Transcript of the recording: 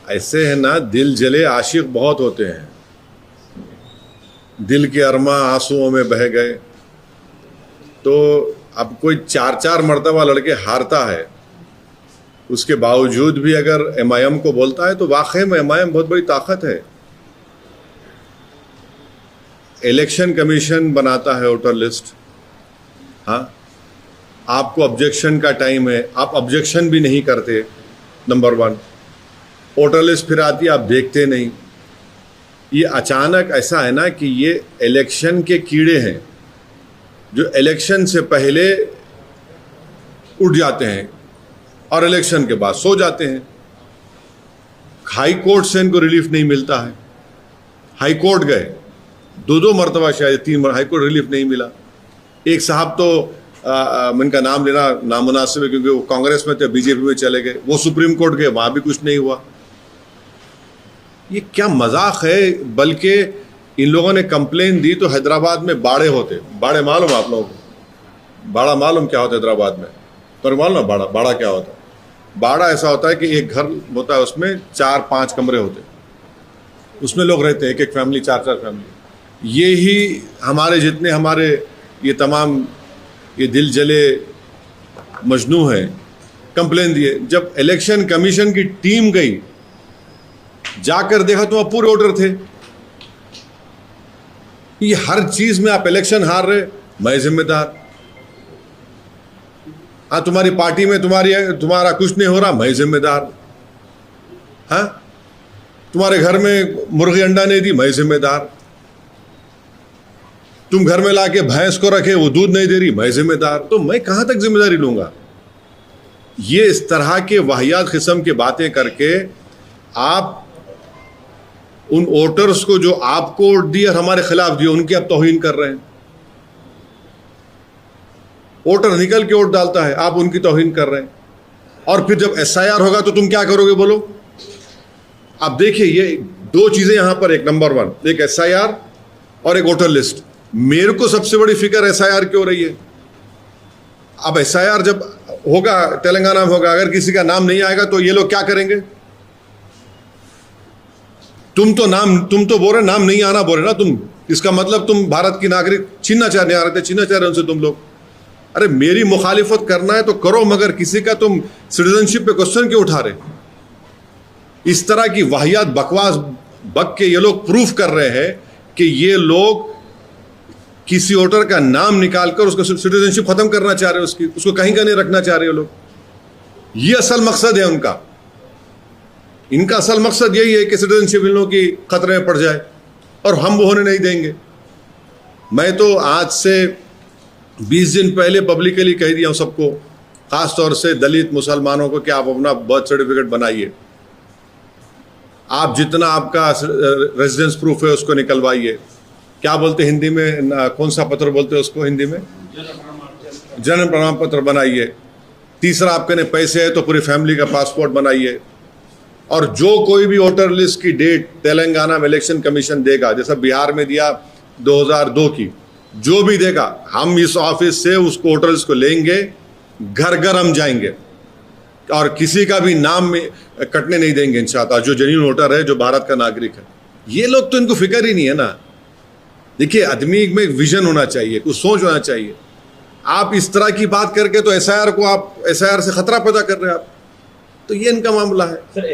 ऐसे है ना, दिल जले आशिक बहुत होते हैं, दिल के अरमा आंसुओं में बह गए। तो अब कोई 4-4 मरतबा लड़के हारता है, उसके बावजूद भी अगर MIM को बोलता है तो वाकई में MIM बहुत बड़ी ताकत है। इलेक्शन कमीशन बनाता है वोटर लिस्ट, हाँ, आपको ऑब्जेक्शन का टाइम है, आप ऑब्जेक्शन भी नहीं करते, नंबर 1। वोटर लिस्ट फिर आती है, आप देखते नहीं। ये अचानक ऐसा है ना कि ये इलेक्शन के कीड़े हैं जो इलेक्शन से पहले उठ जाते हैं और इलेक्शन के बाद सो जाते हैं। हाई कोर्ट से इनको रिलीफ नहीं मिलता है, हाई कोर्ट गए 2-2 मरतबा, शायद 3 हाई कोर्ट रिलीफ नहीं मिला। एक साहब तो इनका नाम लेना नामुनासिब है क्योंकि वो कांग्रेस में थे, BJP में चले गए, वो सुप्रीम कोर्ट गए, वहाँ भी कुछ नहीं हुआ। ये क्या मजाक है। बल्कि इन लोगों ने कंप्लेन दी तो हैदराबाद में बाड़े होते, बाड़े मालूम आप लोगों को? बाड़ा मालूम क्या होता है हैदराबाद में? तो मालूम ना बाड़ा क्या होता है? बाड़ा ऐसा होता है कि एक घर होता है, उसमें 4-5 कमरे होते, उसमें लोग रहते हैं, एक फैमिली, 4-4 फैमिली। ये ही हमारे जितने हमारे ये तमाम ये दिल जले मजनू हैं, कंप्लेन दिए। जब इलेक्शन कमीशन की टीम गई, जाकर देखा तो वहाँ पूरे वोटर थे। ये हर चीज में आप इलेक्शन हार रहे, मैं जिम्मेदार। हाँ, तुम्हारी पार्टी में तुम्हारा कुछ नहीं हो रहा, मैं जिम्मेदार। हाँ, तुम्हारे घर में मुर्गी अंडा नहीं दी, मैं जिम्मेदार। तुम घर में लाके भैंस को रखे, वो दूध नहीं दे रही, मैं जिम्मेदार। तो मैं कहां तक जिम्मेदारी लूंगा? ये इस तरह के वाहियात किस्म की बातें करके आप उन वोटर्स को जो आपको वोट दिए और हमारे खिलाफ दिए, उनकी आप तौहीन कर रहे हैं। वोटर निकल के वोट डालता है, आप उनकी तौहीन कर रहे हैं। और फिर जब SIR होगा तो तुम क्या करोगे बोलो? आप देखिए, ये 2 चीजें यहां पर, एक नंबर 1 एक SIR और एक वोटर लिस्ट। मेरे को सबसे बड़ी फिक्र SIR की हो रही है। अब SIR जब होगा, तेलंगाना में होगा, अगर किसी का नाम नहीं आएगा तो ये लोग क्या करेंगे? तुम तो बोल रहे नाम नहीं आना बोल रहे ना तुम, इसका मतलब तुम भारत की नागरिक छीनना चाह रहे उनसे तुम लोग। अरे मेरी मुखालिफत करना है तो करो, मगर किसी का तुम सिटीजनशिप पे क्वेश्चन क्यों उठा रहे? इस तरह की वाहियात बकवास बक के ये लोग प्रूफ कर रहे हैं कि ये लोग किसी वोटर का नाम निकालकर उसका सिटीजनशिप खत्म करना चाह रहे हैं, उसको कहीं का नहीं रखना चाह रहे लोग। ये असल मकसद है उनका। इनका असल मकसद यही है कि सिटीजनशिप इन लोगों की खतरे में पड़ जाए, और हम वो होने नहीं देंगे। मैं तो आज से 20 दिन पहले पब्लिकली कह दिया हूं सबको, खास तौर से दलित मुसलमानों को, कि आप अपना बर्थ सर्टिफिकेट बनाइए। आप जितना आपका रेजिडेंस प्रूफ है उसको निकलवाइए। क्या बोलते हिंदी में, कौन सा पत्र बोलते हैं उसको हिंदी में? जन्म प्रमाण पत्र बनाइए। तीसरा, आपके ने पैसे है तो पूरी फैमिली का पासपोर्ट बनाइए। और जो कोई भी वोटर लिस्ट की डेट तेलंगाना में इलेक्शन कमीशन देगा, जैसा बिहार में दिया 2002 की, जो भी देगा, हम इस ऑफिस से उसको वोटर लिस्ट को लेंगे, घर घर हम जाएंगे और किसी का भी नाम में कटने नहीं देंगे इंशाअल्लाह, जो जेन्युइन वोटर है, जो भारत का नागरिक है। ये लोग तो इनको फिक्र ही नहीं है ना। देखिए, आदमी में एक विजन होना चाहिए, कुछ सोच होना चाहिए। आप इस तरह की बात करके तो SIR से खतरा पैदा कर रहे हैं आप। तो ये इनका मामला है। सर,